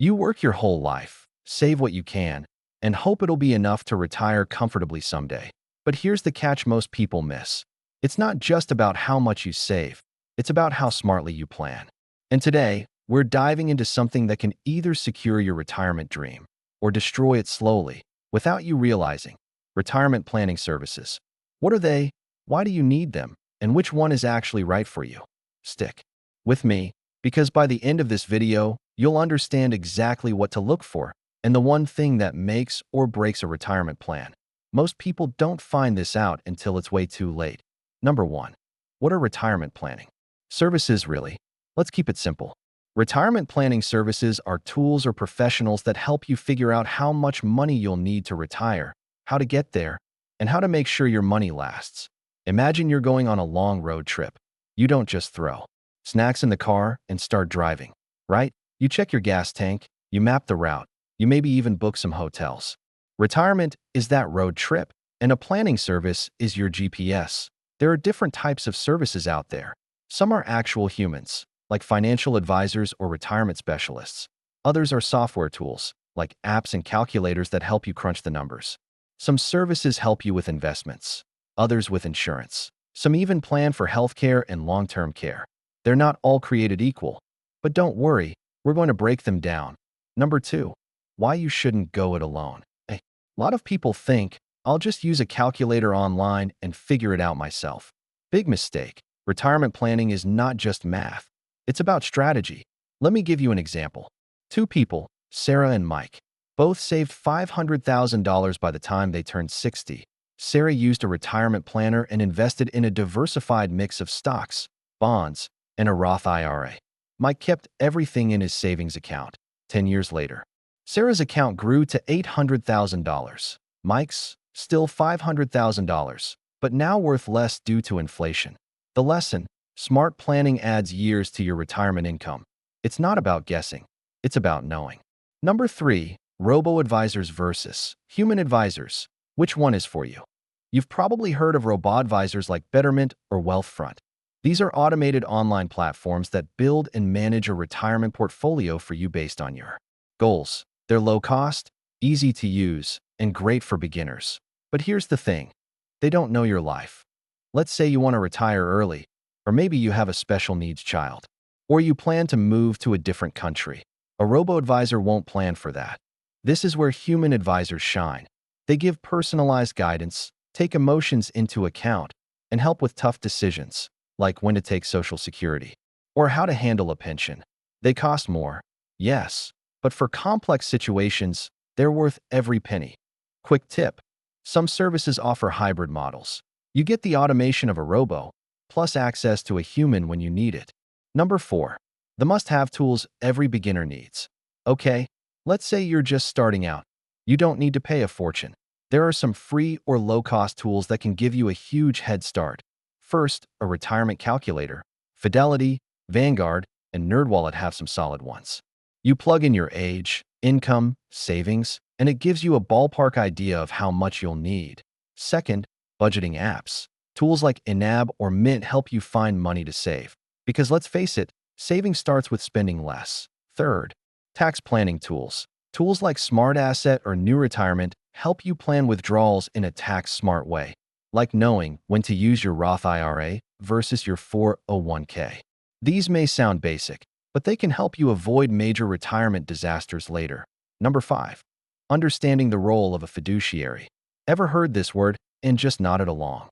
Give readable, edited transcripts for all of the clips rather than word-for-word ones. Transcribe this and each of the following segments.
You work your whole life, save what you can, and hope it'll be enough to retire comfortably someday. But here's the catch most people miss. It's not just about how much you save, it's about how smartly you plan. And today, we're diving into something that can either secure your retirement dream or destroy it slowly without you realizing. Retirement planning services. What are they? Why do you need them? And which one is actually right for you? Stick with me, because by the end of this video, you'll understand exactly what to look for and the one thing that makes or breaks a retirement plan. Most people don't find this out until it's way too late. Number 1. What are retirement planning services really? Let's keep it simple. Retirement planning services are tools or professionals that help you figure out how much money you'll need to retire, how to get there, and how to make sure your money lasts. Imagine you're going on a long road trip. You don't just throw snacks in the car and start driving, right? You check your gas tank, you map the route, you maybe even book some hotels. Retirement is that road trip, and a planning service is your GPS. There are different types of services out there. Some are actual humans, like financial advisors or retirement specialists. Others are software tools, like apps and calculators that help you crunch the numbers. Some services help you with investments, others with insurance. Some even plan for healthcare and long-term care. They're not all created equal, but don't worry, we're going to break them down. Number 2, why you shouldn't go it alone. A lot of people think, I'll just use a calculator online and figure it out myself. Big mistake. Retirement planning is not just math. It's about strategy. Let me give you an example. Two people, Sarah and Mike, both saved $500,000 by the time they turned 60. Sarah used a retirement planner and invested in a diversified mix of stocks, bonds, and a Roth IRA. Mike kept everything in his savings account. 10 years later, Sarah's account grew to $800,000. Mike's, still $500,000, but now worth less due to inflation. The lesson: smart planning adds years to your retirement income. It's not about guessing, it's about knowing. Number 3, robo-advisors versus human advisors. Which one is for you? You've probably heard of robo-advisors like Betterment or Wealthfront. These are automated online platforms that build and manage a retirement portfolio for you based on your goals. They're low cost, easy to use, and great for beginners. But here's the thing: they don't know your life. Let's say you want to retire early, or maybe you have a special needs child, or you plan to move to a different country. A robo-advisor won't plan for that. This is where human advisors shine. They give personalized guidance, take emotions into account, and help with tough decisions, like when to take Social Security or how to handle a pension. They cost more, yes, but for complex situations, they're worth every penny. Quick tip: some services offer hybrid models. You get the automation of a robo, plus access to a human when you need it. Number 4, the must-have tools every beginner needs. Okay, let's say you're just starting out. You don't need to pay a fortune. There are some free or low-cost tools that can give you a huge head start. First, a retirement calculator. Fidelity, Vanguard, and NerdWallet have some solid ones. You plug in your age, income, savings, and it gives you a ballpark idea of how much you'll need. Second, budgeting apps. Tools like Inab or Mint help you find money to save. Because let's face it, saving starts with spending less. Third, tax planning tools. Tools like Smart Asset or New Retirement help you plan withdrawals in a tax-smart way, like knowing when to use your Roth IRA versus your 401k. These may sound basic, but they can help you avoid major retirement disasters later. Number 5, understanding the role of a fiduciary. Ever heard this word and just nodded along?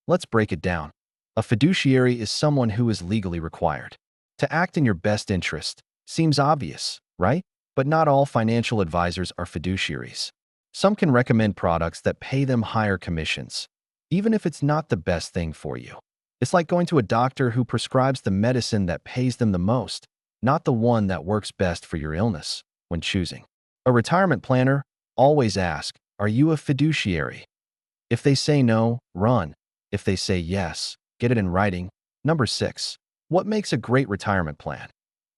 Let's break it down. A fiduciary is someone who is legally required to act in your best interest. Seems obvious, right? But not all financial advisors are fiduciaries. Some can recommend products that pay them higher commissions, even if it's not the best thing for you. It's like going to a doctor who prescribes the medicine that pays them the most, not the one that works best for your illness. When choosing a retirement planner, always ask, are you a fiduciary? If they say no, run. If they say yes, get it in writing. Number 6, what makes a great retirement plan?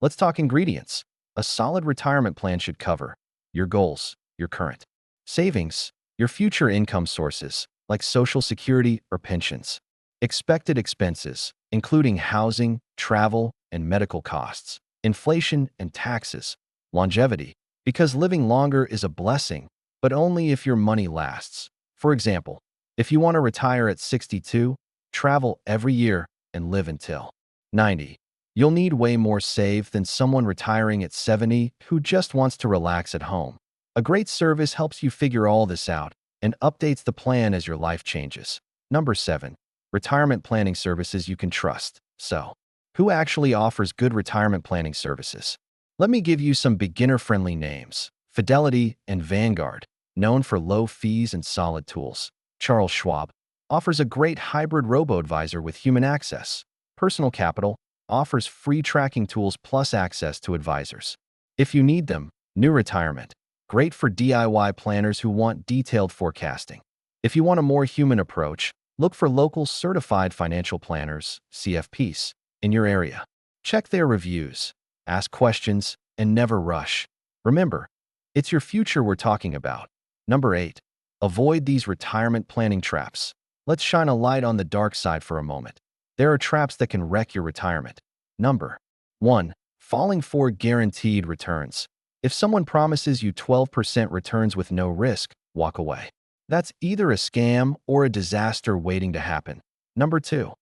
Let's talk ingredients. A solid retirement plan should cover your goals, your current savings, your future income sources, like Social Security or pensions, expected expenses, including housing, travel, and medical costs, inflation and taxes, Longevity, because living longer is a blessing, but only if your money lasts. For example, if you want to retire at 62, travel every year and live until 90. You'll need way more save than someone retiring at 70 who just wants to relax at home. A great service helps you figure all this out and updates the plan as your life changes. Number 7. Retirement planning services you can trust. So, who actually offers good retirement planning services? Let me give you some beginner-friendly names. Fidelity and Vanguard, known for low fees and solid tools. Charles Schwab offers a great hybrid robo-advisor with human access. Personal Capital offers free tracking tools plus access to advisors. If you need them, New Retirement, great for DIY planners who want detailed forecasting. If you want a more human approach, look for local certified financial planners, CFPs, in your area. Check their reviews, ask questions, and never rush. Remember, it's your future we're talking about. Number 8. Avoid these retirement planning traps. Let's shine a light on the dark side for a moment. There are traps that can wreck your retirement. Number 1. Falling for guaranteed returns. If someone promises you 12% returns with no risk, walk away. That's either a scam or a disaster waiting to happen. Number 2.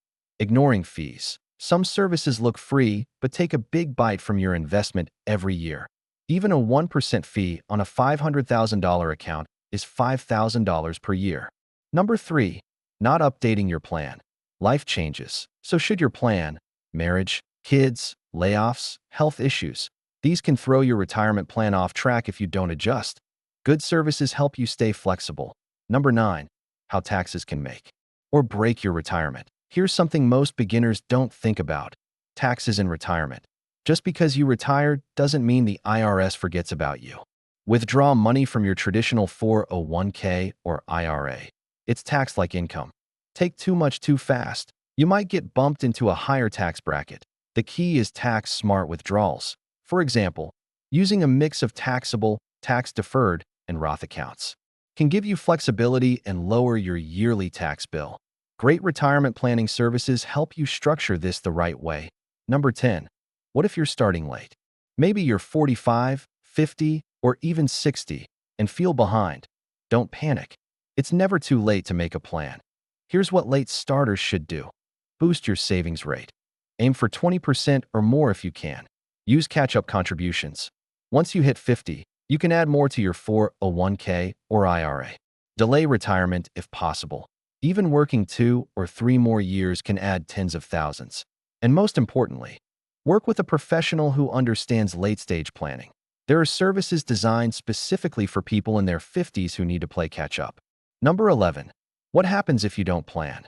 Ignoring fees. Some services look free, but take a big bite from your investment every year. Even a 1% fee on a $500,000 account is $5,000 per year. Number 3. Not updating your plan. Life changes, so should your plan, marriage, kids, layoffs, health issues, these can throw your retirement plan off track if you don't adjust. Good services help you stay flexible. Number 9. How taxes can make or break your retirement. Here's something most beginners don't think about. Taxes in retirement. Just because you retired doesn't mean the IRS forgets about you. Withdraw money from your traditional 401k or IRA. It's taxed like income. Take too much too fast. You might get bumped into a higher tax bracket. The key is tax-smart withdrawals. For example, using a mix of taxable, tax-deferred, and Roth accounts can give you flexibility and lower your yearly tax bill. Great retirement planning services help you structure this the right way. Number 10. What if you're starting late? Maybe you're 45, 50, or even 60 and feel behind. Don't panic. It's never too late to make a plan. Here's what late starters should do. Boost your savings rate. Aim for 20% or more if you can. Use catch-up contributions. Once you hit 50, you can add more to your 401k or IRA. Delay retirement if possible. Even working 2 or 3 more years can add tens of thousands. And most importantly, work with a professional who understands late-stage planning. There are services designed specifically for people in their 50s who need to play catch-up. Number 11. What happens if you don't plan?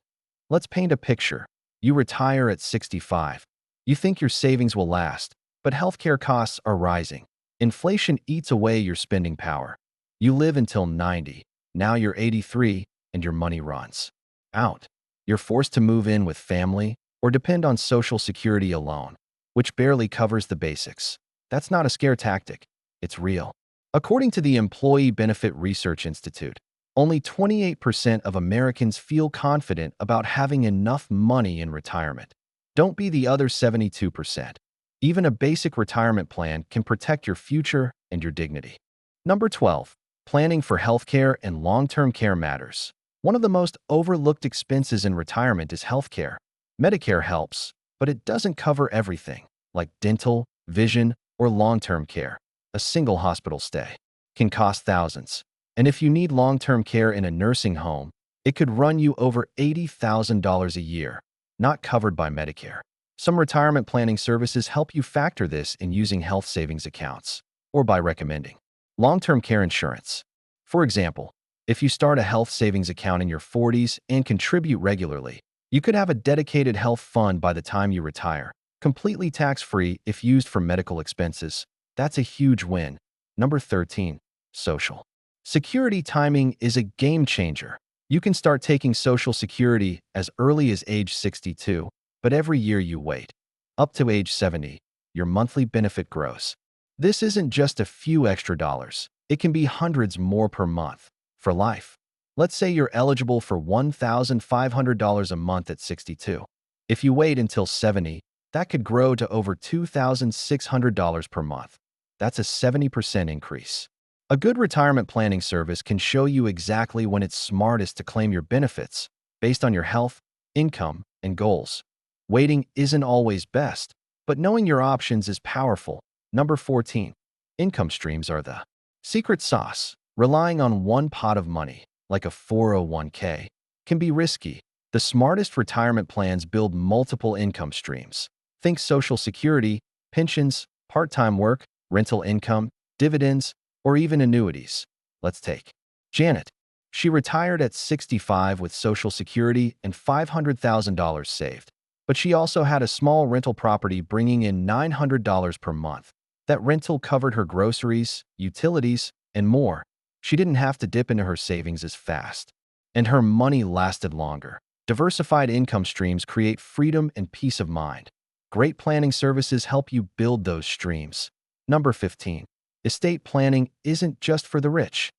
Let's paint a picture. You retire at 65. You think your savings will last, but healthcare costs are rising. Inflation eats away your spending power. You live until 90. Now you're 83, and your money runs out. You're forced to move in with family or depend on Social Security alone, which barely covers the basics. That's not a scare tactic. It's real. According to the Employee Benefit Research Institute, only 28% of Americans feel confident about having enough money in retirement. Don't be the other 72%. Even a basic retirement plan can protect your future and your dignity. Number 12. Planning for healthcare and long-term care matters. One of the most overlooked expenses in retirement is healthcare. Medicare helps, but it doesn't cover everything, like dental, vision, or long-term care. A single hospital stay can cost thousands. And if you need long-term care in a nursing home, it could run you over $80,000 a year, not covered by Medicare. Some retirement planning services help you factor this in using health savings accounts or by recommending long-term care insurance. For example, if you start a health savings account in your 40s and contribute regularly, you could have a dedicated health fund by the time you retire, completely tax-free if used for medical expenses. That's a huge win. Number 13. Social Security timing is a game changer. You can start taking Social Security as early as age 62, but every year you wait, up to age 70, your monthly benefit grows. This isn't just a few extra dollars. It can be hundreds more per month for life. Let's say you're eligible for $1,500 a month at 62. If you wait until 70, that could grow to over $2,600 per month. That's a 70% increase. A good retirement planning service can show you exactly when it's smartest to claim your benefits based on your health, income, and goals. Waiting isn't always best, but knowing your options is powerful. Number 14. Income streams are the secret sauce. Relying on one pot of money, like a 401k, can be risky. The smartest retirement plans build multiple income streams. Think Social Security, pensions, part-time work, rental income, dividends, or even annuities. Let's take Janet. She retired at 65 with Social Security and $500,000 saved. But she also had a small rental property bringing in $900 per month. That rental covered her groceries, utilities, and more. She didn't have to dip into her savings as fast. And her money lasted longer. Diversified income streams create freedom and peace of mind. Great planning services help you build those streams. Number 15. Estate planning isn't just for the rich.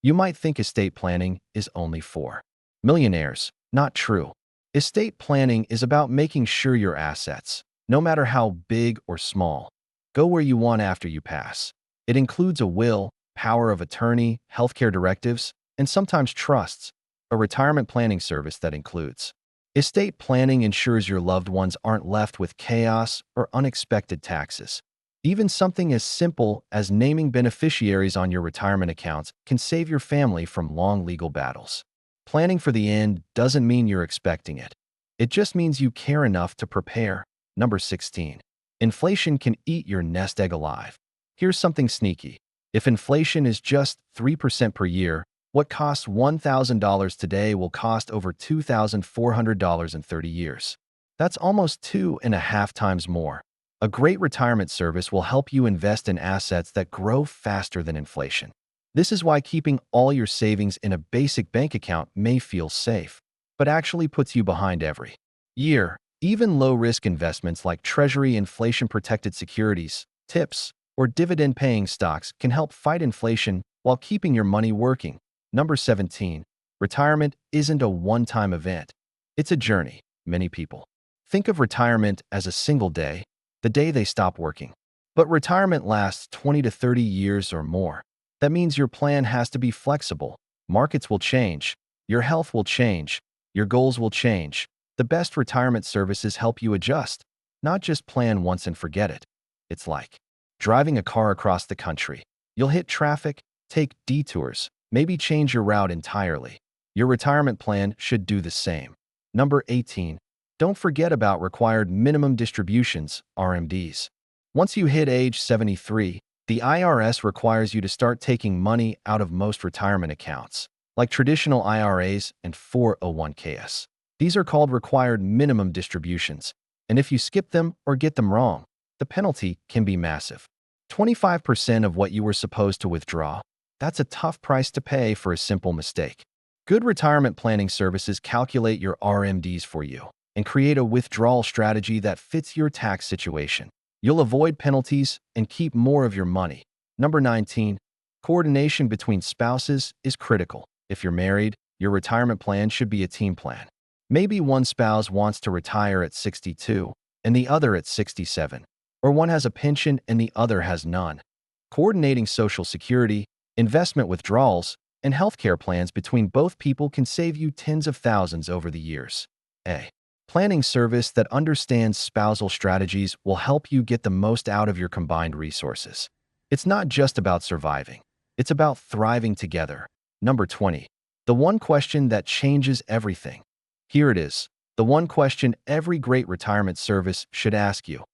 You might think estate planning is only for millionaires. Not true. Estate planning is about making sure your assets, no matter how big or small, go where you want after you pass. It includes a will, power of attorney, healthcare directives, and sometimes trusts. A retirement planning service that includes estate planning ensures your loved ones aren't left with chaos or unexpected taxes. Even something as simple as naming beneficiaries on your retirement accounts can save your family from long legal battles. Planning for the end doesn't mean you're expecting it. It just means you care enough to prepare. Number 16. Inflation can eat your nest egg alive. Here's something sneaky. If inflation is just 3% per year, what costs $1,000 today will cost over $2,400 in 30 years. That's almost 2.5 times more. A great retirement service will help you invest in assets that grow faster than inflation. This is why keeping all your savings in a basic bank account may feel safe, but actually puts you behind every year. Even low-risk investments like Treasury inflation-protected securities, TIPS, or dividend-paying stocks can help fight inflation while keeping your money working. Number 17. Retirement isn't a one-time event. It's a journey. Many people think of retirement as a single day, the day they stop working. But retirement lasts 20 to 30 years or more. That means your plan has to be flexible. Markets will change. Your health will change. Your goals will change. The best retirement services help you adjust, not just plan once and forget it. It's like driving a car across the country. You'll hit traffic, take detours, maybe change your route entirely. Your retirement plan should do the same. Number 18. Don't forget about required minimum distributions, RMDs. Once you hit age 73, the IRS requires you to start taking money out of most retirement accounts, like traditional IRAs and 401ks. These are called required minimum distributions, and if you skip them or get them wrong, the penalty can be massive. 25% of what you were supposed to withdraw. That's a tough price to pay for a simple mistake. Good retirement planning services calculate your RMDs for you and create a withdrawal strategy that fits your tax situation. You'll avoid penalties and keep more of your money. Number 19. Coordination between spouses is critical. If you're married, your retirement plan should be a team plan. Maybe one spouse wants to retire at 62 and the other at 67, or one has a pension and the other has none. Coordinating Social Security, investment withdrawals, and healthcare plans between both people can save you tens of thousands over the years. A planning service that understands spousal strategies will help you get the most out of your combined resources. It's not just about surviving. It's about thriving together. Number 20. The one question that changes everything. Here it is. The one question every great retirement service should ask you.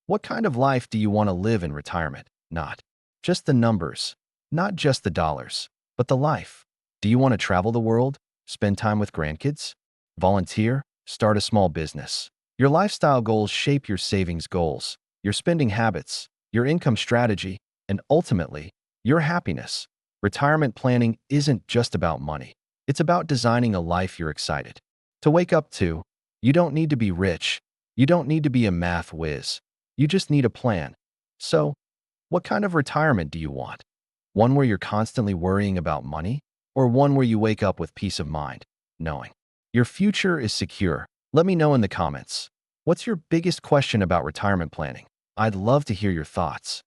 What kind of life do you want to live in retirement? Not just the numbers, not just the dollars, but the life. Do you want to travel the world? Spend time with grandkids? Volunteer? Start a small business? Your lifestyle goals shape your savings goals, your spending habits, your income strategy, and ultimately, your happiness. Retirement planning isn't just about money. It's about designing a life you're excited to wake up to. You don't need to be rich. You don't need to be a math whiz. You just need a plan. So, what kind of retirement do you want? One where you're constantly worrying about money? Or one where you wake up with peace of mind, knowing your future is secure? Let me know in the comments. What's your biggest question about retirement planning? I'd love to hear your thoughts.